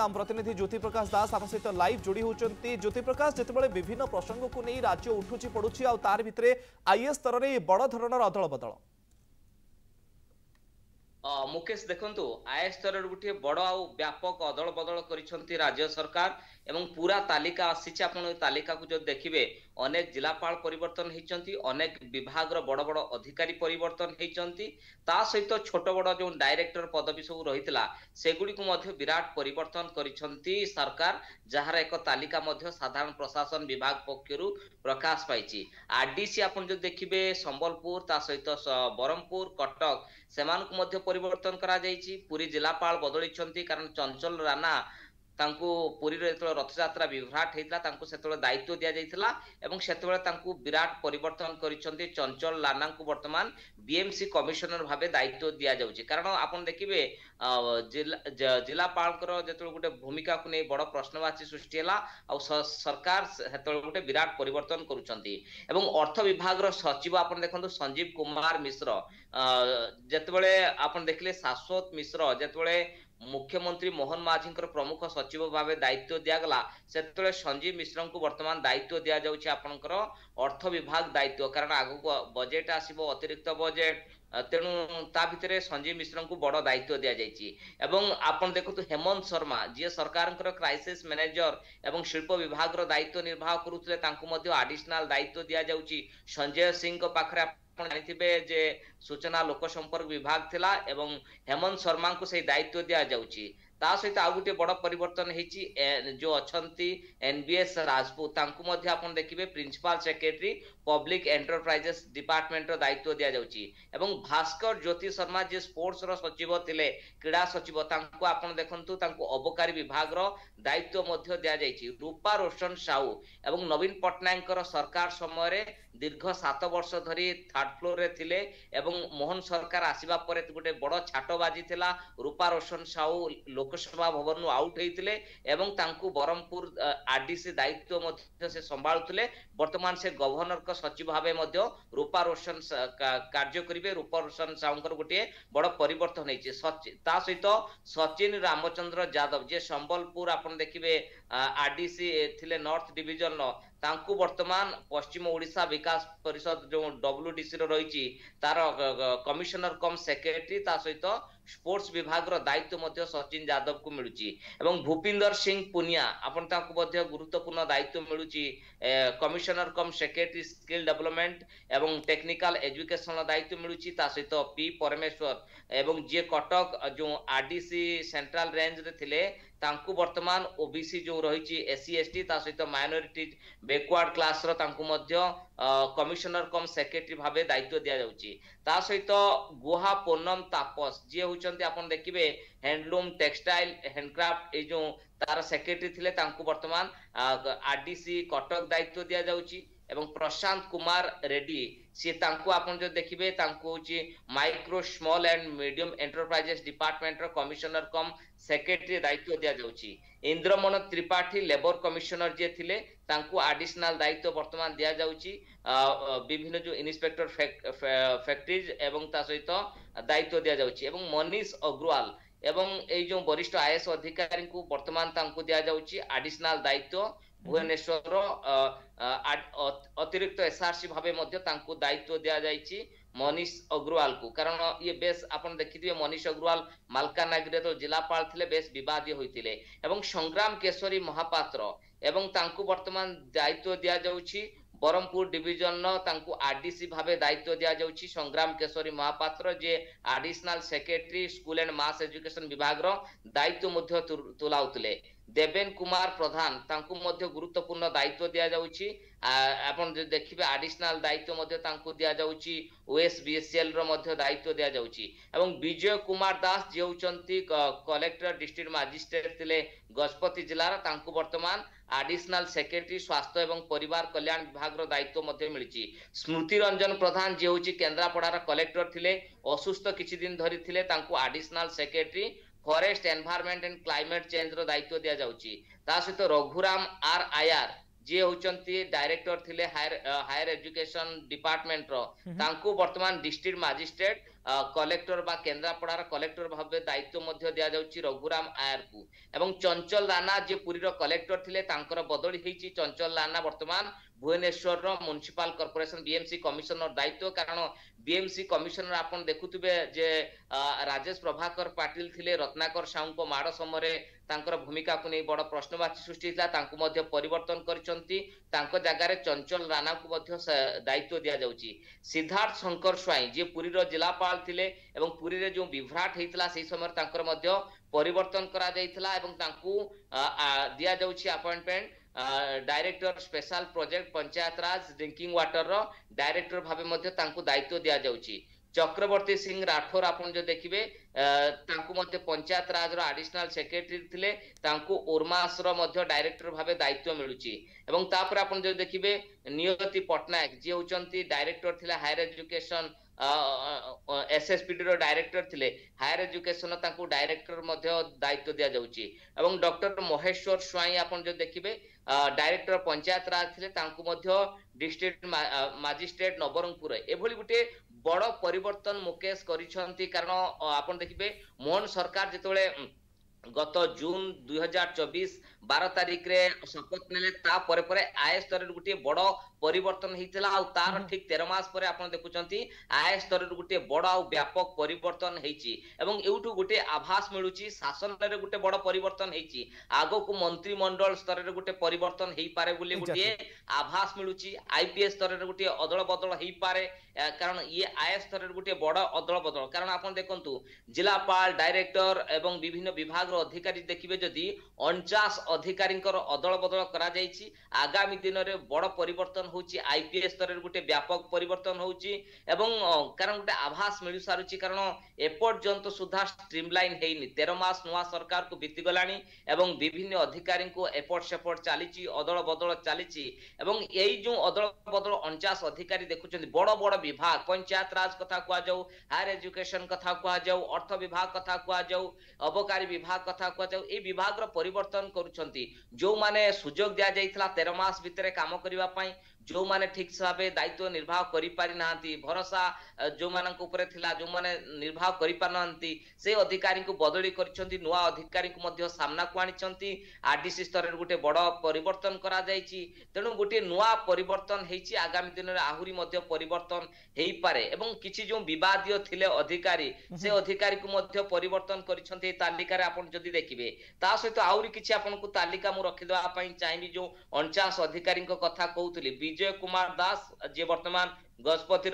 आम प्रतिनिधि ज्योति प्रकाश दास आम सहित लाइव जोड़ी होती। ज्योति प्रकाश जिते विभिन्न प्रसंग को नहीं राज्य उठुची पड़ुची आर भितर आईएएस स्तर में बड़ धरण अदल बदल मुकेश देखंतु आईएएस स्तर गोटे बड़ आ व्यापक अदल बदल करिसेंती राज्य सरकार एवं पूरा तालिका आसीचे। आपण तालिका को जो देखिबे अनेक जिलापाल परिवर्तन होइचंती, अनेक विभाग रो बड़ बड़ अधिकारी परिवर्तन होइचंती, ता सहित छोट बड़ जो डायरेक्टर पदवी सब रहितला सेगुडी को मध्य विराट परिवर्तन करिसेंती सरकार, जहार एक तालिका मध्य साधारण प्रशासन विभाग पक्षरु प्रकाश पाइची। आरडीसी आपण जो देखिबे संबलपुर ता सहित बरहमपुर कटक सेमान को मध्य परिवर्तन करा जाइची। पुरी जिलापाल बदलिछंती कारण चंचल राणा तांको पुरी रे तो रथ यात्रा विभ्राट हेतला तांको सेतले दायित्व दिया जाइतला एवं सेतले तांको विराट परिवर्तन करिसंती। चंचल राणा को वर्तमान बीएमसी कमिशनर भाबे दायित्व दिया जाउची। कारण आपण देखिबे जिलापाल कर जेतले गोटे भूमिका को नै बड़ प्रश्नवाची सृष्टि हला आ सरकार सेतले गोटे विराट परिवर्तन करूचंती। एवं अर्थ विभाग रो सचिव आपण देखंतु संजीव कुमार मिश्र जेतबेले आपण देखले शाश्वत मिश्र जेतबेले मुख्यमंत्री मोहन माझी प्रमुख सचिव भाव दायित्व दिगला से संजीव मिश्र को वर्तमान दायित्व दि जाउछि आपनकर अर्थ विभाग दायित्व। कारण आगु बजेट आसीबो अतिरिक्त बजेट तेणु ता भितर संजीव मिश्र को बड़ दायित्व दि जाइछि। एवं आपण देखु हेमंत शर्मा जी सरकार क्राइसिस मैनेजर एवं शिल्प विभाग रो दायित्व निर्वाह करुथले तांको मध्य एडिशनल दायित्व दि जाउछि। संजय सिंह को पाखरे जानिथिबे जे सूचना लोक संपर्क विभाग थिला एवं हेमंत शर्मा को से दायित्व दिया जाउछि। ता सहित आ गोटे बड़ परिवर्तन हेछि जो अछंती एनबीएस राजपूत तांको मध्य आपण देखिबे principal secretary public enterprises department रो दायित्व दिया जाउछि। एवं भास्कर ज्योति शर्मा जे स्पोर्ट्स रो सचिव थिले क्रीडा सचिव तांको आपण देखंतु तांको अबकारी विभाग रो दायित्व मध्य दिया जाइछि। रूपा रोशन साहू एवं नवीन पटनायक रो सरकार समय रे दीर्घ 7 वर्ष धरी थर्ड फ्लोर रे थिले एवं मोहन सरकार आसीबा परे गोटे बड़ छाट बाजी थिला। रूपा रोशन साहू लोकसभा भवन आउट होइतिले एवं तांकु बरहमपुर आरडीसी दायित्व मध्य से संभाळुतिले। वर्तमान से गवर्नर का सचिव भाबे मध्य रूपा रोशन कार्य करिवे। रूपा रोशन साहूंकर गोटे बड़ परिवर्तन होइछि। ता सहित सचिन रामचंद्र यादव जे संबलपुर आपण देखिबे आरडीसी थिले नॉर्थ डिवीजन तांकु वर्तमान पश्चिम ओडिशा विकास परिषद जो डब्ल्यूडीसी रो रहिछि तार कमिशनर कम सेक्रेटरी ता सहित स्पोर्ट्स विभाग रो दायित्व मध्य सचिन यादव को मिलुची। एवं भूपिंदर सिंह पुनिया आपण तांको मध्य गुरुत्वपूर्ण दायित्व मिलुची commissioner cum secretary skill development एवं टेक्निकल एजुकेशन दायित्व मिलुची। ता सहित पी परमेश्वर एवं जे कटक जो आरडीसी सेंट्रल रेंज रे थिले तांको वर्तमान ओबीसी जो रहिछि एससी एसटी ता सहित माइनॉरिटी बैकवर्ड क्लास रो तांको मध्य कमिशनर कम सेक्रेटरी भाबे दायित्व दिया जाउछि। ता सहित गुहा पूनम तापस जे होचंती आपण देखिबे हैंडलूम टेक्सटाइल हैंडक्राफ्ट ए जो तार सेक्रेटरी थिले तांको वर्तमान आरडीसी कटक दायित्व दिया जाउछि। एवं प्रशांत कुमार रेड्डी सी तांको आपण जो देखिबे तांको होची micro small and medium enterprises department रो कमिशनर कम सेक्रेटरी दायित्व दिया जाउछि। इंद्रमण त्रिपाठी लेबर कमिशनर जे थिले तांको एडिशनल दायित्व वर्तमान दिया जाउछि। विभिन्न जो इंस्पेक्टर फैक्ट्रीज एवं ता सहित दायित्व दिया जाउछि। एवं मनीष अग्रवाल एवं ए जो वरिष्ठ आईएएस अधिकारी को वर्तमान तांको दिया जाउछि एडिशनल दायित्व। भुवनेश्वर अतिरिक्त एसआरसी भाबे मध्य तांको दायित्व दिया जाइछि मनीष अग्रवाल को। कारण ये बेस आपण देखिथिबे मनीष अग्रवाल मालकानगिरी तो जिलापाल थिले बेस विवादी होइतिले। एवं संग्राम केशरी महापात्र एवं तांको वर्तमान दायित्व दिया जाउछि बरहमपुर डिवीजन तांको आरडीसी भाबे दायित्व दिया जाउछि। संग्राम केशरी महापात्र जे additional secretary school and mass education विभाग रो दायित्व मध्य तुलाउतले। देवेन कुमार प्रधान तांको मध्य गुरुत्वपूर्ण दायित्व दिया जाउछि। आपण जे देखिबे एडिशनल दायित्व मध्य तांको दिया जाउछि ओएसबीएसएल रो मध्य दायित्व दिया जाउछि। एवं विजय कुमार दास जे होचंती कलेक्टर डिस्ट्रिक्ट मजिस्ट्रेट थिले गजपति जिल्ला रा तांको वर्तमान एडिशनल सेक्रेटरी स्वास्थ्य एवं परिवार कल्याण विभाग रो दायित्व मध्य मिलिछि। स्मृति रंजन प्रधान जे होछि केंद्रापड़ा रा कलेक्टर थिले असुस्थ किछि दिन धरि थिले तांको additional secretary forest environment and climate change रो दायित्व दिया जाउछि। ता सहित रघुराम आर आयर जे होचंती डायरेक्टर थिले हायर एजुकेशन डिपार्टमेंट रो तांको वर्तमान डिस्ट्रिक्ट मजिस्ट्रेट कलेक्टर बा केन्द्रापड़ार कलेक्टर भाव दायित्व मध्य दिया जाउची रघुराम आयर को एवं चंचल राणा जे पुरीर कलेक्टर थिले तांकर बदली हेची चंचल राणा वर्तमान Bhubaneswar municipal corporation BMC commissioner दायित्व कारण बीएमसी कमिशनर आपण देखुथिबे जे राजेश प्रभाकर पाटिल थिले रत्नाकर साहू को माड़ समय तांकर भूमिका को नहीं बड़ प्रश्नवाची सृष्टि होता तांको मध्य परिवर्तन करिसंती तांको जगारे चंचल राणा को मध्य दायित्व दिया जाउची सिद्धार्थ शंकर स्वाई जे पुरीर जिलापाल थिले एवं पुरी रे जो विभ्राट हेतला सेही समय तांकर मध्य परिवर्तन करा जायतला एवं तांको दिया जाउची appointment director special project panchayat raj drinking water रो डायरेक्टर भाबे मध्य तांको दायित्व दिया जाउची चक्रवर्ती सिंह राठौर आपण जो देखिबे तांको मध्य पंचायत राज रो एडिशनल सेक्रेटरी थिले तांको ओरमास रो मध्य डायरेक्टर भाबे दायित्व मिलुची एवं तापर आपण जो देखिबे नियति पटनायक जे होचंती डायरेक्टर थिले हायर एजुकेशन एसएसपीडी रो डायरेक्टर थिले हायर एजुकेशन तांको डायरेक्टर मध्य दायित्व दिया जाउची एवं डॉक्टर महेश्वर स्वाई आपण जो देखिबे डायरेक्टर पंचायत राज थिले तांको मध्य डिस्ट्रिक्ट मजिस्ट्रेट नवरंगपुर एभली गुटे बड़ परिवर्तन मुकेश करिसंती कारण आपण देखिबे मोहन सरकार जेतोले गत जून 2024 12 तारिख रे शपथ नेले ता परे परे आय स्तर गुटे बड़ परिवर्तन हेतिला आ तार ठीक 13 मास परे आपण देखुचंती आय स्तर गुटे बड़ आ व्यापक परिवर्तन हेची एवं एउठु गुटे आभास मिलुची शासन रे गुटे बड़ परिवर्तन हेची आगो को मंत्री मंडल स्तर रे गुटे परिवर्तन हेई पारे बोली गुटे आभास मिलुची आईपीएस स्तर रे गुटे अदल बदल हेई पारे कारण ये आय स्तर रे गुटे बड़ अदल बदल कारण आपण देखंतु जिलापाल डायरेक्टर एवं विभिन्न विभाग रो अधिकारी देखिबे जदी 49 अधिकारी अदल बदल करा जायछि आगामी दिन रे बड़ परिवर्तन होची आईपीएस स्तर रे गुटे व्यापक परिवर्तन होची एवं कारण गुटे आभास मिलु सारुची कारण एपर्यंत सुधा स्ट्रीमलाइन हेइनी 13 मास नुआ सरकार को बीती गलानी एवं विभिन्न अधिकारी को एपर्ट सेपर्ट चालीची अदल बदल चालीची एवं एई जो अदल बदल 49 अधिकारी देखुचंदी बड़ बड़ विभाग पंचायत राज कथा कुआ जाऊ हायर एजुकेशन कथा कुआ जाऊ अर्थ विभाग कथा कुआ जाऊ अबकारी विभाग कथा कुआ जाऊ ए विभाग रो परिवर्तन करूछंती जो माने सुजोग दिया जाइतला 13 मास भितरे काम करिवा पई जो माने ठीक भावे दायित्व निर्वाह करि पारि नांती भरोसा जो मानक ऊपर थिला जो माने निर्वाह करि पार नांती से अधिकारी को बदली करछंती नुआ अधिकारी को मध्य सामना को आनिछंती आरडीसी स्तर रे गुटे बड़ परिवर्तन करा जायछि तेनु गुटे नुआ परिवर्तन हेछि आगामी दिन रे आहुरी मध्य परिवर्तन हेई पारे एवं किछि जो विवादिय थिले अधिकारी से अधिकारी को मध्य परिवर्तन करछंती तालिका रे आपण जदी देखिबे ता सहित आहुरी किछि आपण को तालिका मु रखि देबा पई चाहिबी जो 49 अधिकारी को कथा कहउतली विजय कुमार दास जे वर्तमान गजपति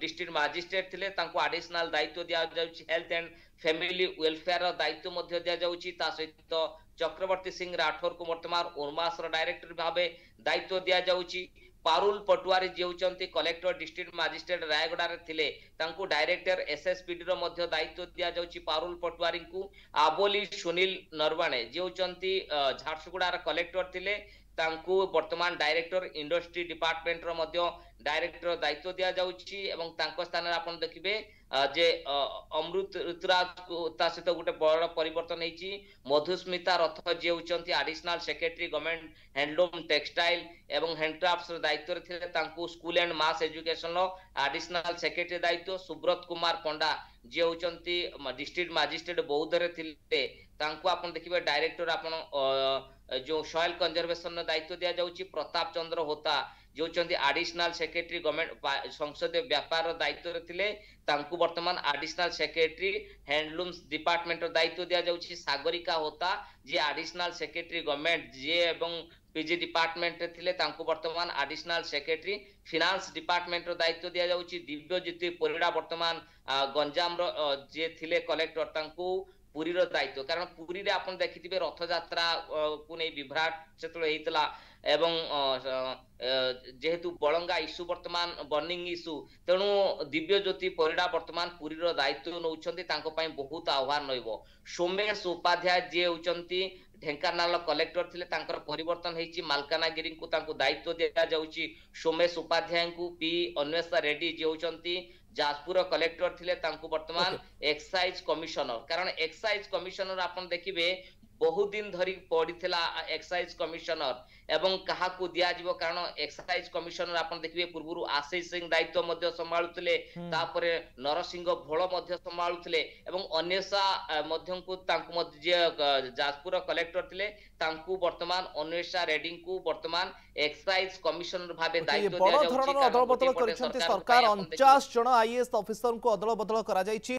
डिस्ट्रिक्ट मजिस्ट्रेट थिले तांको एडिशनल दायित्व दिया जाउची हेल्थ एंड फैमिली वेलफेयर दायित्व मध्य दिया जाउची ता सहित चक्रवर्ती सिंह राठौर को वर्तमान ओरमास डायरेक्टर भाबे दायित्व दिया जाउची पारुल पटुआरी जे होचंती कलेक्टर डिस्ट्रिक्ट मजिस्ट्रेट रायगड़ा रे थिले तांको डायरेक्टर एसएसपीडी रो मध्य दायित्व दिया जाउची पारुल पटुआरी को आबोली सुनील नरवाणे जे होचंती झारसुगुड़ा रे कलेक्टर थिले तांको वर्तमान डायरेक्टर इंडस्ट्री डिपार्टमेंट रो मध्य डायरेक्टर दायित्व दिया जाउची एवं तांको स्थान रे आपण देखिबे जे अमृत ऋतुराज को ता सहित गोटे बड़ परिवर्तन हेची मधुस्मिता रथ जे होचंती additional secretary government handloom textile एवं हैंडक्राफ्ट्स दायित्व रे थिले तांको स्कूल एंड मास एजुकेशन रो एडिशनल सेक्रेटरी दायित्व सुब्रत कुमार पंडा जे होचंती डिस्ट्रिक्ट मजिस्ट्रेट बौद्ध रे थिले तांको आपण देखिबे डायरेक्टर आपण जो सॉइल कंजर्वेशन दायित्व दिया जाउची प्रताप चंद्र होता जो होचंती एडिशनल सेक्रेटरी गवर्नमेंट संसदीय व्यापार दायित्व रे थिले तांको वर्तमान एडिशनल सेक्रेटरी हैंडलूम्स डिपार्टमेंट दायित्व दिया जाउची सागरिका होता जे एडिशनल सेक्रेटरी गवर्नमेंट जे एवं पीजी डिपार्टमेंट थिले तांको वर्तमान एडिशनल सेक्रेटरी फाइनेंस डिपार्टमेंट दायित्व दिया जाउची दिव्यज्योति परिडा वर्तमान गंजाम रो जे थिले कलेक्टर तांको पुरी रो दायित्व कारण पुरी रे आपण देखिथिबे रथ यात्रा को नै विभ्राट सेतले हेतला एवं जेहेतु बळंगा इशू वर्तमान बर्निंग इशू तेणु दिव्यज्योति परिडा वर्तमान पुरी रो दायित्व नउछंती तांको पई बहुत आह्वान रहइबो सोमेश उपाध्याय जे होचंती ढेंकानाल कलेक्टर थिले तांकर परिवर्तन हेची मालकानागिरी को तांको दायित्व दिया जाउची सोमेश उपाध्याय को पी अन्वेषा रेड्डी जे होचंती जाजपुर कलेक्टर थिले तांको वर्तमान एक्साइज कमिशनर कारण एक्साइज कमिशनर आपण देखिबे बहुत दिन धरी पड़ीथिला एक्साइज कमिशनर एवं काहाकू दिया जीवो कारण एक्साइज कमिशनर आपण देखिबे पूर्वरु आशीष सिंह दायित्व मध्य संभाळुतले तापरे नरसिंह भोळ मध्य संभाळुतले एवं अन्वेषा मध्यम को तांकु मध्य जाजपुर कलेक्टर थिले तांकु वर्तमान अन्वेषा रेडिंग को वर्तमान एक्साइज कमिशनर भाबे दायित्व दिया बड़ धरणर अदल बदल कर सरकार 49 जन आईएएस ऑफिसर को अदल बदल करा जायछि।